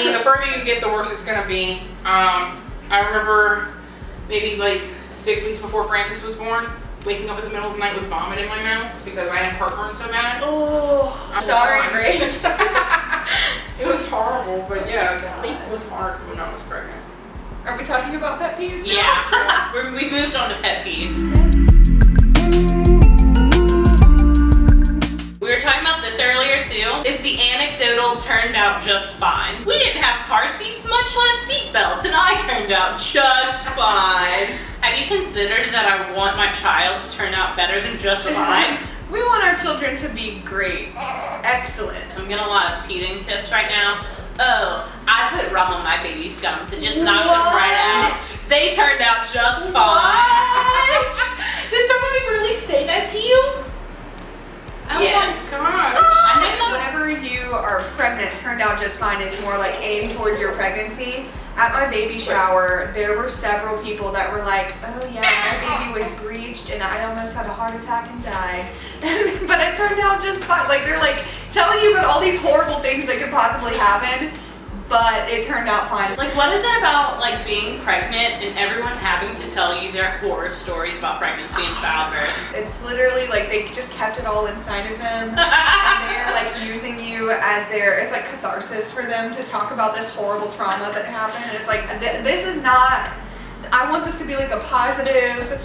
mean, the further you get, the worse it's gonna be. I remember maybe like 6 weeks before Francis was born, waking up in the middle of the night with vomit in my mouth because I had heartburn so bad. Oh, sorry, Grace. It was horrible, but yeah, sleep was hard when I was pregnant. Are we talking about pet peeves now? Yeah, we've moved on to pet peeves. We were talking about this earlier too. Is the anecdotal turned out just fine? We didn't have car seats, much less seat belts, and I turned out just fine. Have you considered that I want my child to turn out better than just fine? We want our children to be great. Excellent. I'm getting a lot of teething tips right now. Oh, I put rum on my baby's gum to just knock them right out. They turned out just fine. What? Did somebody really say that to you? Yes. Oh my gosh. I think whenever you are pregnant, turned out just fine is more like aimed towards your pregnancy. At my baby shower, there were several people that were like, oh yeah, my baby was breached and I almost had a heart attack and died. But it turned out just fine. Like they're like telling you about all these horrible things that could possibly happen, but it turned out fine. Like, what is it about like being pregnant and everyone having to tell you their horror stories about pregnancy and childbirth? It's literally like they just kept it all inside of them, and they're like using you as it's like catharsis for them to talk about this horrible trauma that happened. And it's like, this is not, I want this to be like a positive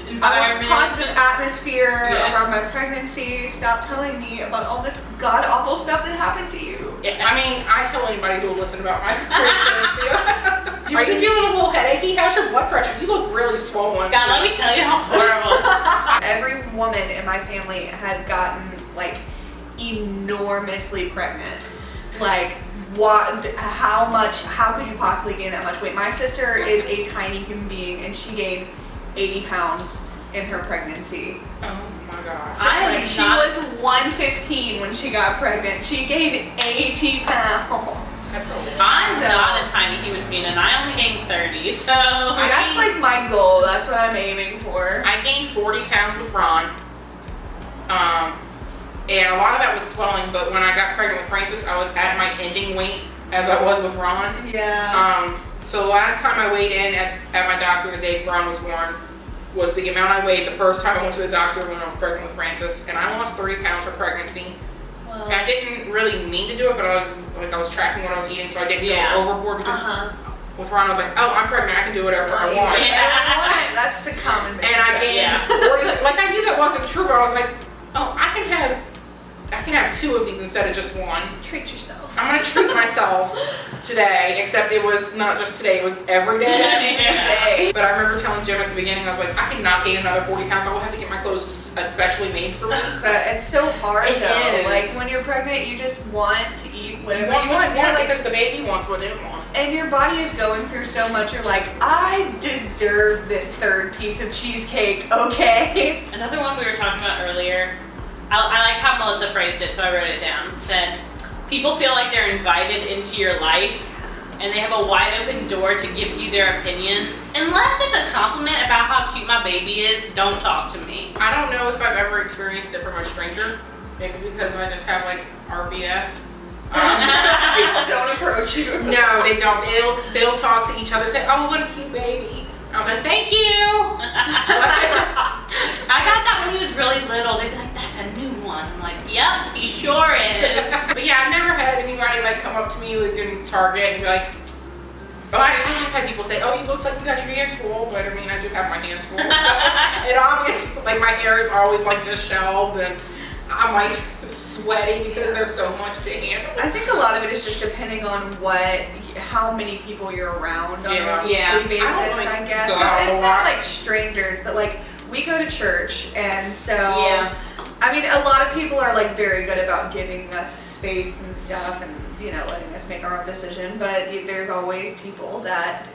Environment. Positive atmosphere Yes. around my pregnancy. Stop telling me about all this god awful stuff that happened to you. Yeah. I mean, I tell anybody who will listen about my pregnancy. Are you feeling a little headachy? How's your blood pressure? You look really swollen. God, let me tell you how horrible. Every woman in my family had gotten like enormously pregnant. Like what? How could you possibly gain that much weight? My sister is a tiny human being and she gained 80 pounds in her pregnancy. Oh my gosh. So, she was 115 when she got pregnant. She gained 80 pounds. That's a lot. I'm not a tiny human being and I only gained 30, so. That's like my goal. That's what I'm aiming for. I gained 40 pounds with Ron. And a lot of that was swelling, but when I got pregnant with Francis, I was at my ending weight as I was with Ron. Yeah. So the last time I weighed in at my doctor the day Ron was born was the amount I weighed the first time I went to the doctor when I was pregnant with Francis, and I lost 30 pounds for pregnancy. Well, And I didn't really mean to do it, but I was tracking what I was eating, so I didn't go overboard because with Ron I was like, oh, I'm pregnant, I can do whatever I want. Yeah. That's a common And I gained 40. Like I knew that wasn't true, but I was like, oh, I can have 2 of these instead of just one. Treat yourself. I'm gonna treat myself today, except it was not just today, it was every day. But I remember telling Jim at the beginning, I was like, I cannot gain another 40 pounds. I will have to get my clothes especially made for me. It's so hard It though. is. Like when you're pregnant, you just want to eat whatever You want you what want. you want Like, because the baby wants what they want. and your body is going through so much. You're like, I deserve this third piece of cheesecake. Okay. Another one we were talking about earlier, I like how Melissa phrased it, so I wrote it down. Said, people feel like they're invited into your life and they have a wide open door to give you their opinions. Unless it's a compliment about how cute my baby is, don't talk to me. I don't know if I've ever experienced it from a stranger. Maybe because I just have like RBF. People don't approach you. No, they don't. They'll talk to each other, say, oh, what a cute baby. I'm like, thank you. I got that when he was really little. They'd be like, that's a new one. I'm like, yep, he sure is. But yeah, I've never had anybody like come up to me like in Target and be like, oh, I have had people say, oh, you looks like you got your hands full, but I mean, I do have my hands full. And obviously, like my hair is always like disheveled and I'm like sweaty because there's so much to handle. I think a lot of it is just depending on how many people you're around on a weekly basis, I guess. 'Cause it's not like strangers, but like we go to church, and so I mean, a lot of people are like very good about giving us space and stuff, and letting us make our own decision. But there's always people that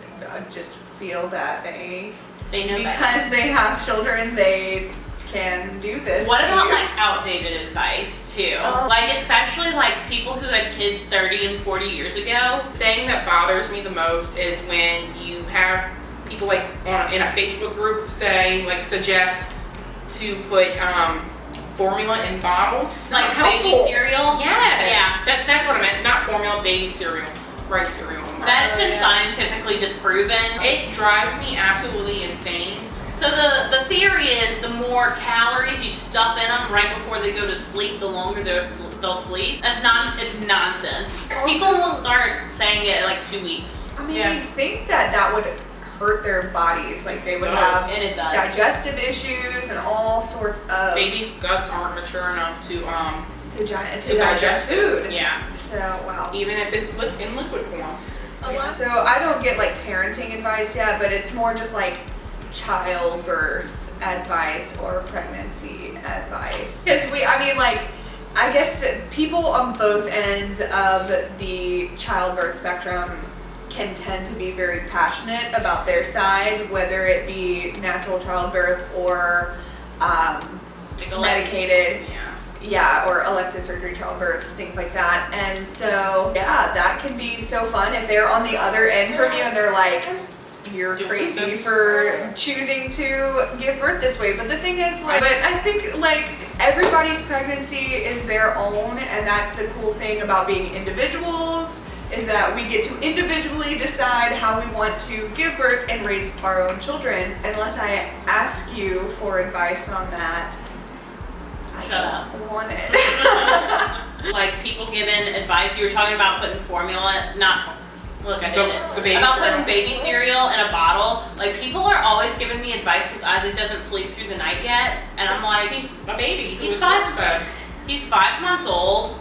just feel that they know because they have children, they can do this. What about like outdated advice too? Like especially like people who had kids 30 and 40 years ago. Thing that bothers me the most is when you have people like in a Facebook group suggest to put formula in bottles. Like baby cereal? Yes. Yeah. That's what I meant. Not formula, baby cereal. rice cereal. That's been scientifically disproven. It drives me absolutely insane. So the theory is the more calories you stuff in them right before they go to sleep, the longer they'll sleep. It's nonsense. People will start saying it in like 2 weeks. I mean, you'd think that would hurt their bodies. Like they would have digestive issues and all sorts of. Babies' guts aren't mature enough to digest food. Yeah. So wow. Even if it's in liquid form. Yeah. So I don't get like parenting advice yet, but it's more just like childbirth advice or pregnancy advice. Because I guess people on both ends of the childbirth spectrum can tend to be very passionate about their side, whether it be natural childbirth or medicated. Yeah, or elective surgery childbirths, things like that. And so, yeah, that can be so fun if they're on the other end from you and they're like, you're crazy for choosing to give birth this way. But the thing is, but I think like everybody's pregnancy is their own, and that's the cool thing about being individuals, is that we get to individually decide how we want to give birth and raise our own children. Unless I ask you for advice on that, I don't want it. Like people giving advice, you were talking about putting formula, look, I did it. The baby about cereal. putting baby cereal in a bottle. Like people are always giving me advice because Isaac doesn't sleep through the night yet, and I'm like, he's a baby. He's 5 months old.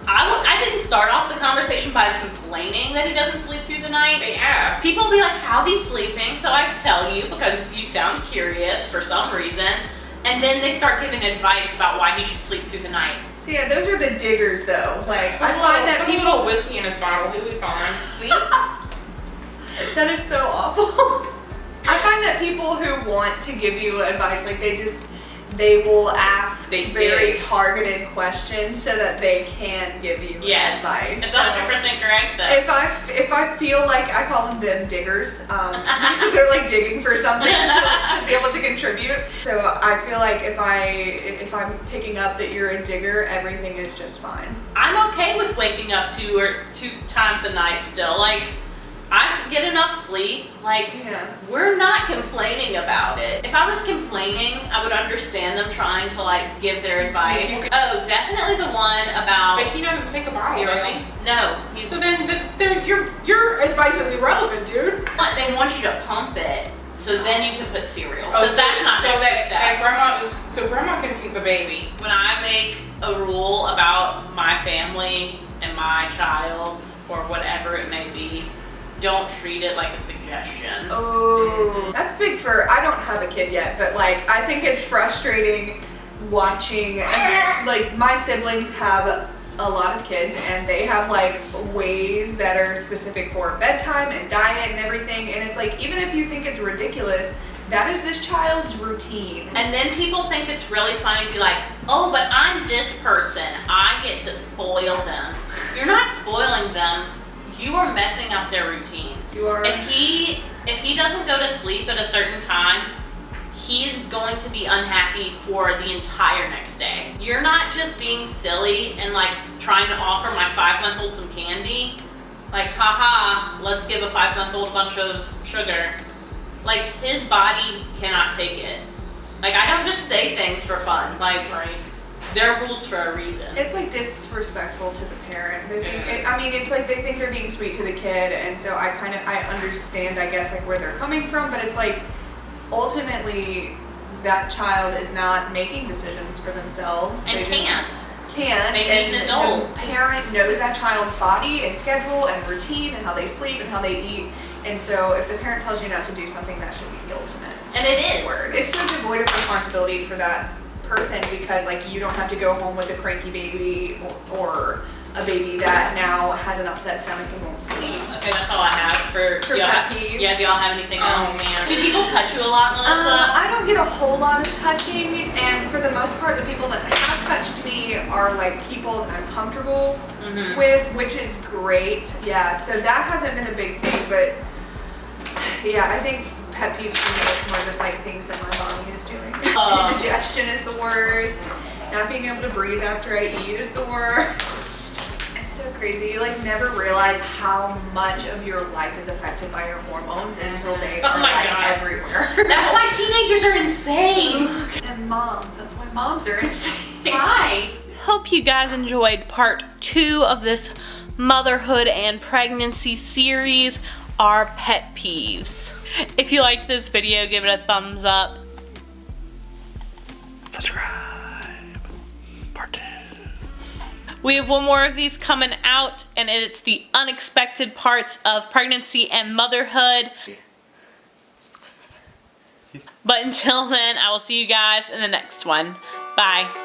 I didn't start off the conversation by complaining that he doesn't sleep through the night. They ask. People will be like, how's he sleeping? So I tell you because you sound curious for some reason. And then they start giving advice about why he should sleep through the night. So yeah, those are the diggers though. Like I find that people put whiskey in his bottle, he'll be fine. See? That is so awful. I find that people who want to give you advice, like they will ask very targeted questions so that they can give you advice. It's 100% correct though. If I feel like, I call them diggers, because they're like digging for something to be able to contribute. So I feel like if I'm picking up that you're a digger, everything is just fine. I'm okay with waking up two times a night still. Like I get enough sleep. Like we're not complaining about it. If I was complaining, I would understand them trying to like give their advice. Oh, definitely the one about. But he doesn't take a bottle, does he? No. So then your advice is irrelevant, dude. They want you to pump it, so then you can put cereal. Oh, Because that's not so grandma can feed the baby. When I make a rule about my family and my child or whatever it may be, don't treat it like a suggestion. Oh, that's big for, I don't have a kid yet, but like, I think it's frustrating watching, like my siblings have a lot of kids and they have like ways that are specific for bedtime and diet and everything. And it's like, even if you think it's ridiculous, that is this child's routine. And then people think it's really funny to be like, oh, but I'm this person. I get to spoil them. You're not spoiling them. You are messing up their routine. You are. If he doesn't go to sleep at a certain time, he's going to be unhappy for the entire next day. You're not just being silly and like trying to offer my 5-month-old some candy. Like, haha, let's give a 5-month-old a bunch of sugar. Like, his body cannot take it. Like, I don't just say things for fun. Like, there are rules for a reason. It's like disrespectful to the parent. They think it's like they think they're being sweet to the kid, and so I understand, I guess, like where they're coming from, but it's like ultimately that child is not making decisions for themselves. And can't. They need an adult. The parent knows that child's body and schedule and routine and how they sleep and how they eat. And so if the parent tells you not to do something, that should be the ultimate. And it is. It's so devoid of responsibility for that person, because like you don't have to go home with a cranky baby or a baby that now has an upset stomach and won't sleep. Okay, that's all I have for pet peeves. Yeah, do y'all have anything else? Oh man. Do people touch you a lot, Melissa? I don't get a whole lot of touching, and for the most part the people that have touched me are like people that I'm comfortable with, which is great. Yeah, so that hasn't been a big thing, but yeah, I think pet peeves for me is more just like things that my body is doing. Indigestion is the worst. Not being able to breathe after I eat is the worst. It's so crazy. crazy. You like never realize how much of your life is affected by your hormones until they are like everywhere. That's why teenagers are insane. And moms, that's why moms are insane. Why? Hope you guys enjoyed part 2 of this motherhood and pregnancy series, our pet peeves. If you liked this video, give it a thumbs up. Subscribe. Part 2. We have one more of these coming out, and it's the unexpected parts of pregnancy and motherhood. But until then, I will see you guys in the next one. Bye.